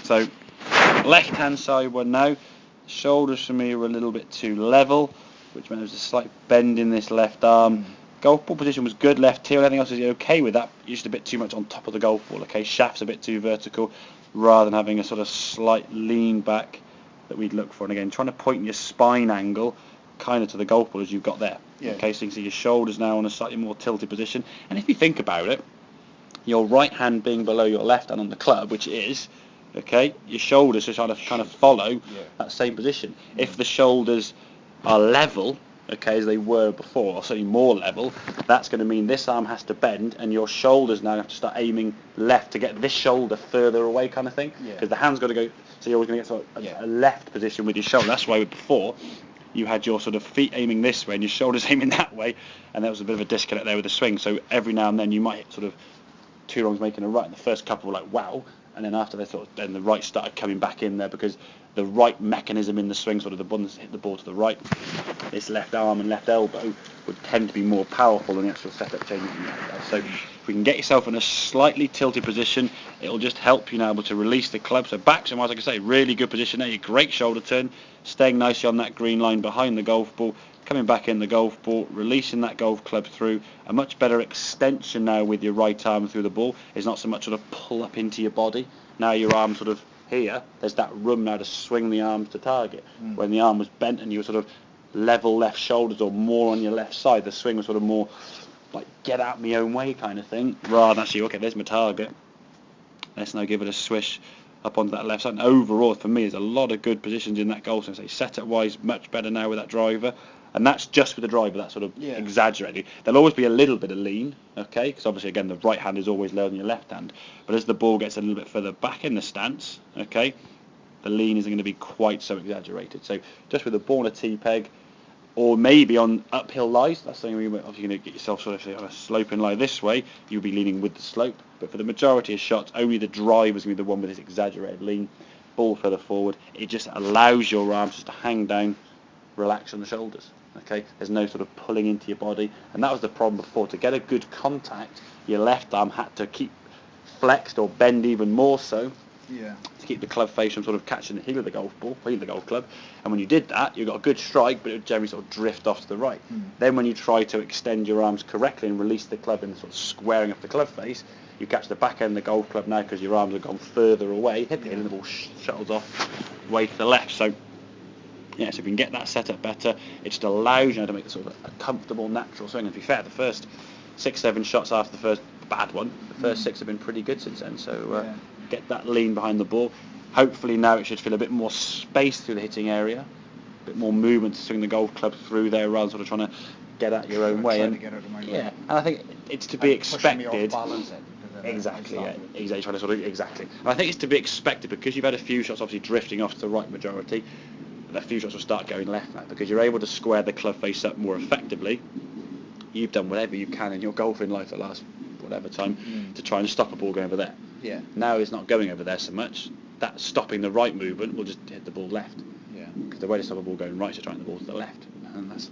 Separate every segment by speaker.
Speaker 1: So, left-hand side one now. Shoulders for me were a little bit too level, which meant there was a slight bend in this left arm. Golf ball position was good, left heel, everything else is okay with that. Just a bit too much on top of the golf ball, okay? Shaft's a bit too vertical, rather than having a sort of slight lean back that we'd look for. And again, trying to point your spine angle kind of to the golf ball as you've got there.
Speaker 2: Yeah.
Speaker 1: Okay, so you can see your shoulders now on a slightly more tilted position. And if you think about it, your right hand being below your left hand on the club, which it is, okay, your shoulders are trying to kind of follow that same position. If the shoulders are level, okay, as they were before, or certainly more level, that's going to mean this arm has to bend, and your shoulders now have to start aiming left to get this shoulder further away, kind of thing. Because the hand's got to go, so you're always going to get sort of a left position with your shoulder. That's why before you had your sort of feet aiming this way and your shoulders aiming that way, and there was a bit of a disconnect there with the swing. So every now and then you might hit sort of two wrongs making a right, and the first couple were like wow, and then after they then the right started coming back in there because the right mechanism in the swing, sort of the one that's hit the ball to the right, this left arm and left elbow would tend to be more powerful than the actual setup change. So if we can get yourself in a slightly tilted position, it'll just help you now able to release the club. So back to, as I can say, really good position there, great shoulder turn, staying nicely on that green line behind the golf ball, coming back in the golf ball, releasing that golf club through, a much better extension now with your right arm through the ball. It's not so much sort of pull up into your body. Now your arm sort of here, there's that room now to swing the arms to target. When the arm was bent and you were sort of level left shoulders or more on your left side, the swing was sort of more like get out my own way kind of thing, rather than actually, okay, there's my target. Let's now give it a swish up onto that left side. And overall, for me, there's a lot of good positions in that golf swing. So setup-wise, much better now with that driver. And that's just with the driver, that's sort of exaggerated. There'll always be a little bit of lean, okay? Because obviously, again, the right hand is always lower than your left hand. But as the ball gets a little bit further back in the stance, okay, the lean isn't going to be quite so exaggerated. So just with the ball on a T-peg, or maybe on uphill lies, that's something you're obviously going to get yourself sort of on a sloping lie this way, you'll be leaning with the slope. But for the majority of shots, only the driver is going to be the one with this exaggerated lean, ball further forward. It just allows your arms just to hang down, relax on the shoulders. Okay, there's no sort of pulling into your body, and that was the problem before. To get a good contact, your left arm had to keep flexed or bend even more so to keep the club face from sort of catching the heel of the golf ball, heel of the golf club. And when you did that, you got a good strike, but it would generally sort of drift off to the right. Then when you try to extend your arms correctly and release the club in sort of squaring up the club face, you catch the back end of the golf club now because your arms have gone further away, hit the heel and the ball shuttles off way to the left. So yeah, so if we can get that set up better, it just allows you to make sort of a comfortable, natural swing. And to be fair, the first 6-7 shots after the first bad one, the first 6 have been pretty good since then. So get that lean behind the ball. Hopefully now it should feel a bit more space through the hitting area, a bit more movement to swing the golf club through there rather than sort of trying to get out your own way. And and I think it's to be expected. Exactly, exactly. Trying to sort of And I think it's to be expected because you've had a few shots obviously drifting off to the right majority. A few shots will start going left now because you're able to square the club face up more effectively. You've done whatever you can in your golfing life the last whatever time to try and stop a ball going over there. Now it's not going over there so much. That stopping the right movement will just hit the ball left. Because the way to stop a ball going right is to try the ball to the left, and that's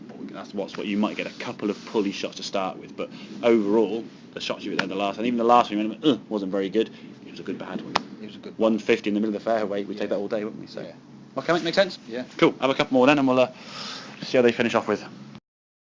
Speaker 1: what you might get a couple of pulley shots to start with. But overall, the shots you were there the last, and even the last one you went, wasn't very good. It was a good bad one. It was a good 150 in the middle of the fairway. We'd take that all day, wouldn't we? So. Okay, make sense?
Speaker 2: Yeah.
Speaker 1: Cool. Have a couple more then, and we'll see how they finish off with.